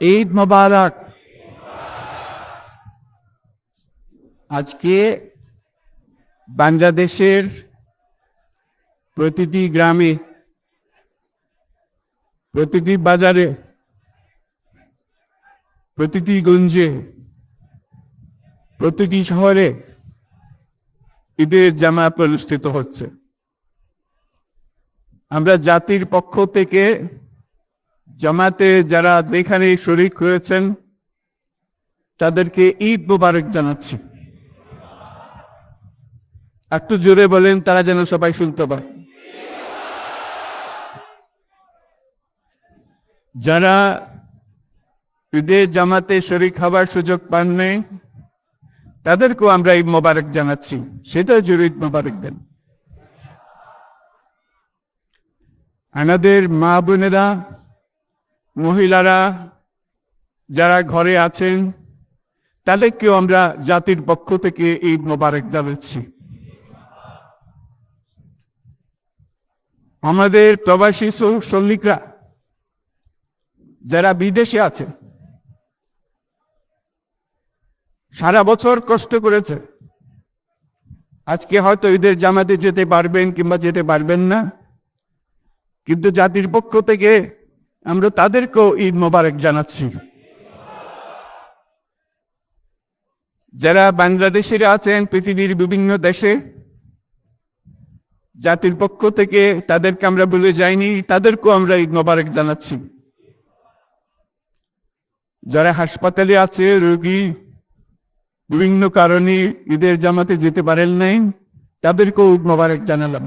ঈদ মোবারক। আজকে বাংলাদেশের প্রতিটি গ্রামে, প্রতিটি বাজারে, প্রতিটি গঞ্জে, প্রতিটি শহরে ঈদের জামাত অনুষ্ঠিত হচ্ছে। আমরা জাতির পক্ষ থেকে জামাতে যারা যেখানে শরীক হয়েছেন তাদেরকে ঈদ মোবারক জানাচ্ছি। একটু জোরে বলেন, তারা যেন সবাই শুনতে পায়। যারা ঈদের জামাতে শরীক হবার সুযোগ পাননি তাদেরকেও আমরা ঈদ মোবারক জানাচ্ছি, সেটা জোরে ঈদ মোবারক দেন। আমাদের মা বোনেরা, মহিলারা যারা ঘরে আছেন তাদেরকেও আমরা জাতির পক্ষ থেকে ঈদ মোবারক জানাচ্ছি। আমাদের প্রবাসী শ্রমিকরা যারা বিদেশে আছে, সারা বছর কষ্ট করেছে, আজকে হয়তো ঈদের জামাতে যেতে পারবেন কিংবা যেতে পারবেন না, কিন্তু জাতির পক্ষ থেকে আমরা তাদেরকেও ঈদ মোবারক জানাচ্ছি। যারা বাংলাদেশিরা আছেন পৃথিবীর বিভিন্ন দেশে, জাতির পক্ষ থেকে তাদেরকে আমরা ভুলে যাইনি, তাদেরকেও আমরা ঈদ মোবারক জানাচ্ছি। যারা হাসপাতালে আছে, রোগী বিভিন্ন কারণে ঈদের জামাতে যেতে পারেন নাই, তাদেরকেও ঈদ মোবারক জানালাম।